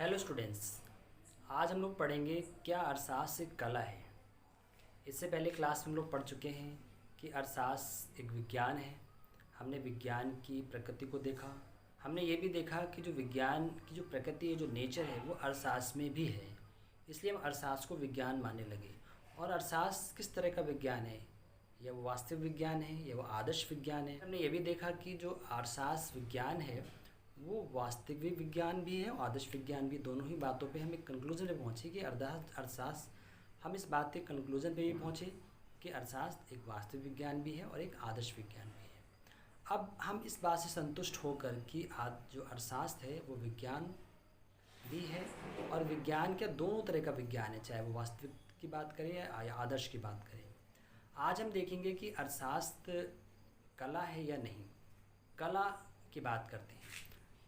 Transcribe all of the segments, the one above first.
Hello students. आज हम लोग पढ़ेंगे क्या अर्थशास्त्र एक कला है। इससे पहले क्लास में हम लोग पढ़ चुके हैं कि अर्थशास्त्र एक विज्ञान है। हमने विज्ञान की प्रकृति को देखा। हमने ये भी देखा कि जो विज्ञान की जो प्रकृति है, जो नेचर है, वो अर्थशास्त्र में भी है। इसलिए हम अर्थशास्त्र को विज्ञान मानने लगे। और अर्थशास्त्र किस तरह का विज्ञान है? या वो वास्तविक विज्ञान है या वो आदर्श विज्ञान है। हमने ये भी देखा कि जो अर्थशास्त्र विज्ञान है वो वास्तविक विज्ञान भी है और आदर्श विज्ञान भी। दोनों ही बातों पे हम एक कंक्लूजन पे पहुँचे कि अर्थशास्त्र, हम इस बात के कंक्लूजन पे भी पहुँचे कि अर्थशास्त्र एक वास्तविक विज्ञान भी है और एक आदर्श विज्ञान भी है। अब हम इस बात से संतुष्ट होकर कि आज जो अर्थशास्त्र है वो विज्ञान भी है और विज्ञान क्या दोनों तरह का विज्ञान है, चाहे वो वास्तविक की बात करें या आदर्श की बात करें। आज हम देखेंगे कि अर्थशास्त्र कला है या नहीं। कला की बात करते हैं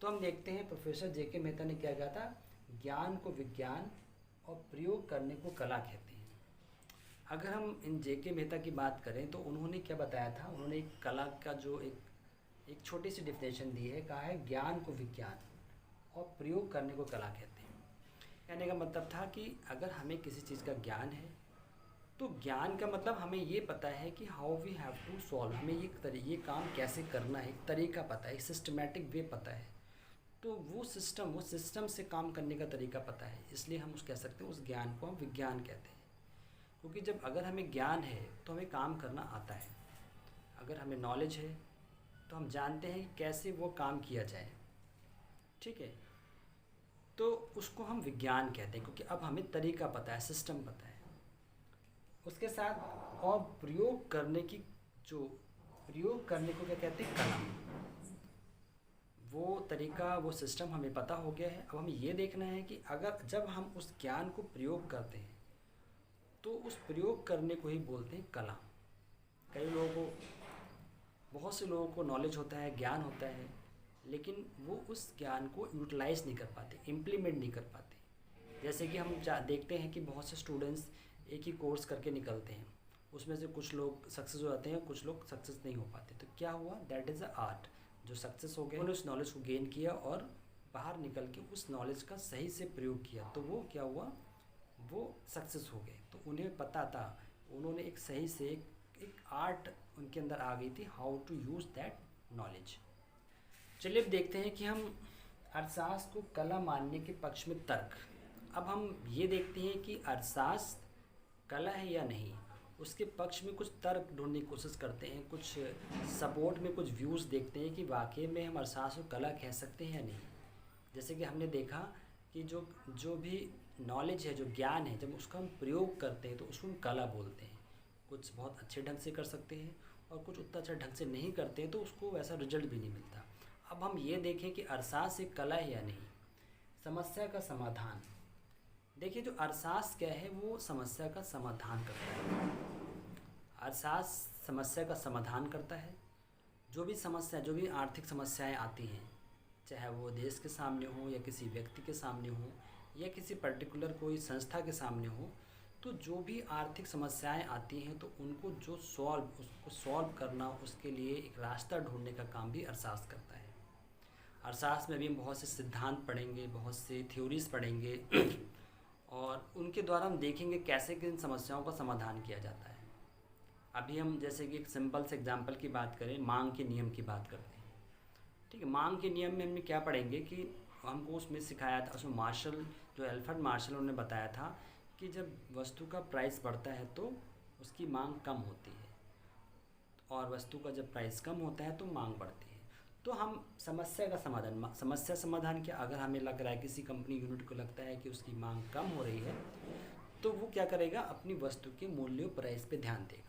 तो हम देखते हैं प्रोफेसर जेके मेहता ने क्या कहा था, ज्ञान को विज्ञान और प्रयोग करने को कला कहते हैं। अगर हम इन जेके मेहता की बात करें तो उन्होंने क्या बताया था, उन्होंने एक कला का जो एक छोटी सी डिफिनेशन दी है, कहा है ज्ञान को विज्ञान और प्रयोग करने को कला कहते हैं। कहने का मतलब था कि अगर हमें किसी चीज़ का ज्ञान है तो ज्ञान का मतलब हमें ये पता है कि how we have to solve, हमें ये काम कैसे करना है, एक तरीका पता है, एक सिस्टमेटिक वे पता है। तो वो सिस्टम से काम करने का तरीका पता है, इसलिए हम उस कह सकते हैं उस ज्ञान को हम विज्ञान कहते हैं। क्योंकि जब अगर हमें ज्ञान है तो हमें काम करना आता है। अगर हमें नॉलेज है तो हम जानते हैं कि कैसे वो काम किया जाए। ठीक है, तो उसको हम विज्ञान कहते हैं क्योंकि अब हमें तरीका पता है, सिस्टम पता है। उसके साथ और प्रयोग करने को क्या कहते हैं, कला। वो तरीका, वो सिस्टम हमें पता हो गया है। अब हमें ये देखना है कि अगर जब हम उस ज्ञान को प्रयोग करते हैं तो उस प्रयोग करने को ही बोलते हैं कला। कई लोगों को, बहुत से लोगों को नॉलेज होता है, ज्ञान होता है, लेकिन वो उस ज्ञान को यूटिलाइज़ नहीं कर पाते, इम्प्लीमेंट नहीं कर पाते। जैसे कि हम देखते हैं कि बहुत से स्टूडेंट्स एक ही कोर्स करके निकलते हैं, उसमें से कुछ लोग सक्सेस हो जाते हैं, कुछ लोग सक्सेस नहीं हो पाते। तो क्या हुआ, दैट इज़ अ आर्ट। जो सक्सेस हो गए उन्होंने उस नॉलेज को गेन किया और बाहर निकल के उस नॉलेज का सही से प्रयोग किया, तो वो क्या हुआ, वो सक्सेस हो गए। तो उन्हें पता था, उन्होंने एक सही से एक आर्ट उनके अंदर आ गई थी, how to use that knowledge. चलिए अब देखते हैं कि हम अर्थशास्त्र को कला मानने के पक्ष में तर्क। अब हम ये देखते हैं कि अर्थशास्त्र कला है या नहीं, उसके पक्ष में कुछ तर्क ढूंढने की कोशिश करते हैं, कुछ सपोर्ट में कुछ व्यूज़ देखते हैं कि वाकई में हम अर्थशास्त्र को कला कह सकते हैं या नहीं। जैसे कि हमने देखा कि जो भी नॉलेज है, जो ज्ञान है, जब उसका हम प्रयोग करते हैं तो उसको हम कला बोलते हैं। कुछ बहुत अच्छे ढंग से कर सकते हैं और कुछ उतना अच्छा ढंग से नहीं करते हैं तो उसको वैसा रिजल्ट भी नहीं मिलता। अब हम ये देखें कि अर्थशास्त्र एक कला है या नहीं। समस्या का समाधान, देखिए जो अर्थशास्त्र क्या है, वो समस्या का समाधान करता है। अर्थशास्त्र समस्या का समाधान करता है। जो भी आर्थिक समस्याएं आती हैं, चाहे वो देश के सामने हो या किसी व्यक्ति के सामने हो या किसी पर्टिकुलर कोई संस्था के सामने हो, तो जो भी आर्थिक समस्याएं आती हैं तो उसको सॉल्व करना, उसके लिए एक रास्ता ढूंढने का काम भी अर्थशास्त्र करता है। अर्थशास्त्र में भी हम बहुत से सिद्धांत पढ़ेंगे, बहुत से थ्योरीज पढ़ेंगे और उनके द्वारा हम देखेंगे कैसे किन समस्याओं का समाधान किया जाता है। अभी हम जैसे कि एक सिंपल से एग्जांपल की बात करें, मांग के नियम की बात करते हैं। ठीक है, मांग के नियम में हमने क्या पढ़ेंगे कि हमको उसमें सिखाया था, उसमें एल्फ्रेड मार्शल उन्होंने बताया था कि जब वस्तु का प्राइस बढ़ता है तो उसकी मांग कम होती है और वस्तु का जब प्राइस कम होता है तो मांग बढ़ती है। तो हम समस्या समाधान क्या, अगर हमें लग रहा है किसी कंपनी यूनिट को लगता है कि उसकी मांग कम हो रही है तो वो क्या करेगा, अपनी वस्तु के मूल्य प्राइस पे ध्यान देगा।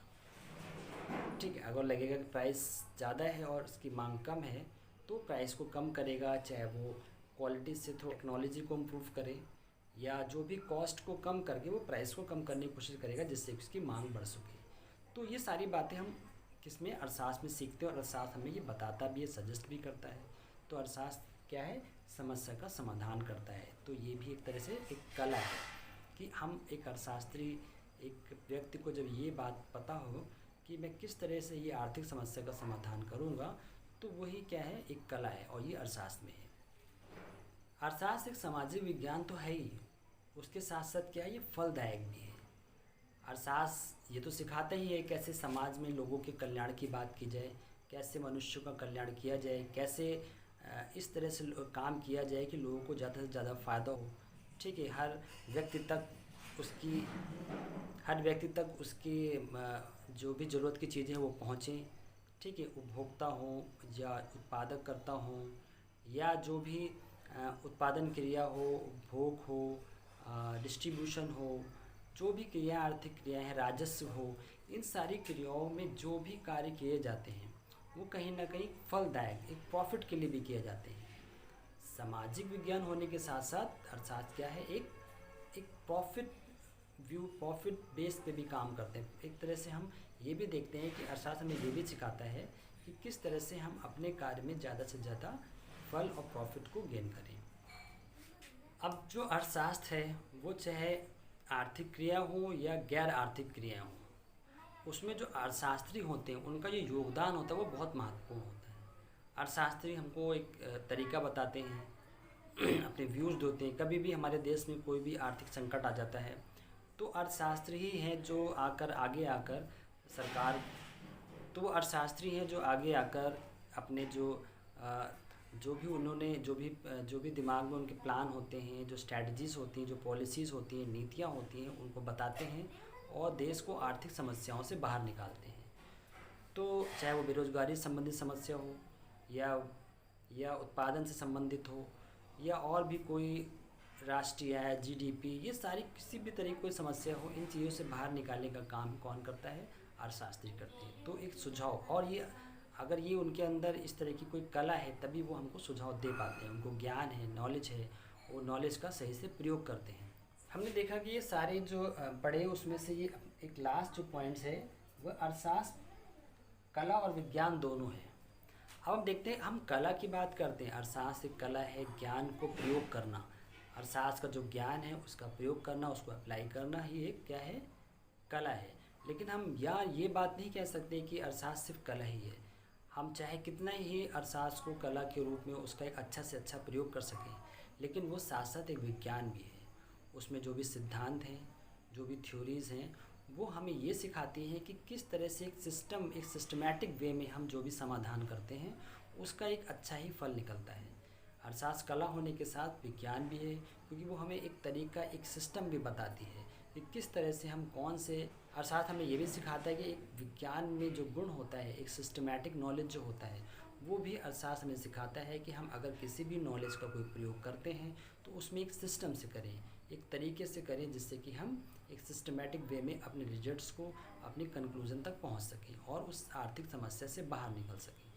ठीक है, अगर लगेगा कि प्राइस ज़्यादा है और उसकी मांग कम है तो प्राइस को कम करेगा, चाहे वो क्वालिटी से थोड़ा टेक्नोलॉजी को इम्प्रूव करे या जो भी कॉस्ट को कम करके वो प्राइस को कम करने की कोशिश करेगा जिससे उसकी मांग बढ़ सके। तो ये सारी बातें हम किसमें, अर्थशास्त्र में सीखते हैं और अर्थशास्त्र हमें ये बताता भी है, सजेस्ट भी करता है। तो अर्थशास्त्र क्या है, समस्या का समाधान करता है। तो ये भी एक तरह से एक कला है कि हम एक अर्थशास्त्री, एक व्यक्ति को जब ये बात पता हो कि मैं किस तरह से ये आर्थिक समस्या का समाधान करूँगा, तो वही क्या है, एक कला है और ये अर्थशास्त्र में है। अर्थशास्त्र एक सामाजिक विज्ञान तो है ही, उसके साथ साथ क्या है, ये फलदायक भी है। अर्थशास्त्र ये तो सिखाता ही है कैसे समाज में लोगों के कल्याण की बात की जाए, कैसे मनुष्य का कल्याण किया जाए, कैसे इस तरह से काम किया जाए कि लोगों को ज़्यादा से ज़्यादा फ़ायदा हो। ठीक है, उसकी हर व्यक्ति तक उसकी जो भी ज़रूरत की चीज़ें हैं वो पहुँचें। ठीक है, उपभोक्ता हों या उत्पादककर्ता हों, या जो भी उत्पादन क्रिया हो, उपभोग हो, डिस्ट्रीब्यूशन हो, जो भी क्रिया आर्थिक क्रियाएं हैं, राजस्व हो, इन सारी क्रियाओं में जो भी कार्य किए जाते हैं वो कहीं ना कहीं फलदायक एक प्रॉफिट के लिए भी किए जाते हैं। सामाजिक विज्ञान होने के साथ साथ अर्थशास्त्र क्या है, एक प्रॉफिट बेस पे भी काम करते हैं। एक तरह से हम ये भी देखते हैं कि अर्थशास्त्र हमें ये भी सिखाता है कि किस तरह से हम अपने कार्य में ज़्यादा से ज़्यादा फल और प्रॉफिट को गेन करें। अब जो अर्थशास्त्र है वो चाहे आर्थिक क्रिया हो या गैर आर्थिक क्रिया हो, उसमें जो अर्थशास्त्री होते हैं उनका जो योगदान होता है वो बहुत महत्वपूर्ण होता है। अर्थशास्त्री हमको एक तरीका बताते हैं, अपने व्यूज़ देते हैं। कभी भी हमारे देश में कोई भी आर्थिक संकट आ जाता है तो अर्थशास्त्री ही हैं जो आगे आकर सरकार तो वो अर्थशास्त्री हैं जो आगे आकर अपने जो भी दिमाग में उनके प्लान होते हैं, जो स्ट्रैटेजीज़ होती हैं, जो पॉलिसीज़ होती हैं, नीतियाँ होती हैं, उनको बताते हैं और देश को आर्थिक समस्याओं से बाहर निकालते हैं। तो चाहे वो बेरोज़गारी संबंधित समस्या हो या उत्पादन से संबंधित हो, या और भी कोई राष्ट्रीय आय, जीडीपी, ये सारी किसी भी तरह की कोई समस्या हो, इन चीज़ों से बाहर निकालने का काम कौन करता है, अर्थशास्त्री करते हैं। तो एक सुझाव, और ये अगर ये उनके अंदर इस तरह की कोई कला है तभी वो हमको सुझाव दे पाते हैं, उनको ज्ञान है, नॉलेज है, वो नॉलेज का सही से प्रयोग करते हैं। हमने देखा कि ये सारे जो पढ़े उसमें से ये एक लास्ट जो पॉइंट्स है वो अर्थशास्त्र कला और विज्ञान दोनों है। अब हम देखते हैं, हम कला की बात करते हैं, अर्थशास्त्र एक कला है, ज्ञान को प्रयोग करना, अर्थशास्त्र का जो ज्ञान है उसका प्रयोग करना, उसको अप्लाई करना ही एक क्या है, कला है। लेकिन हम ये बात नहीं कह सकते कि अर्थशास्त्र सिर्फ कला ही है। हम चाहे कितना ही अर्थशास्त्र को कला के रूप में उसका एक अच्छा से अच्छा प्रयोग कर सकें, लेकिन वो साथ साथ एक विज्ञान भी है। उसमें जो भी सिद्धांत हैं, जो भी थ्योरीज़ हैं, वो हमें ये सिखाती हैं कि किस तरह से एक सिस्टमैटिक वे में हम जो भी समाधान करते हैं उसका एक अच्छा ही फल निकलता है। अर्थशास्त्र कला होने के साथ विज्ञान भी है, क्योंकि वो हमें एक तरीका, एक सिस्टम भी बताती है कि किस तरह से हम अर्थशास्त्र हमें ये भी सिखाता है कि एक विज्ञान में जो गुण होता है, एक सिस्टमैटिक नॉलेज जो होता है, वो भी अर्थशास्त्र हमें सिखाता है कि हम अगर किसी भी नॉलेज का कोई प्रयोग करते हैं तो उसमें एक सिस्टम से करें, एक तरीके से करें, जिससे कि हम एक सिस्टमैटिक वे में अपने रिजल्ट्स को, अपनी कंक्लूजन तक पहुंच सकें और उस आर्थिक समस्या से बाहर निकल सकें।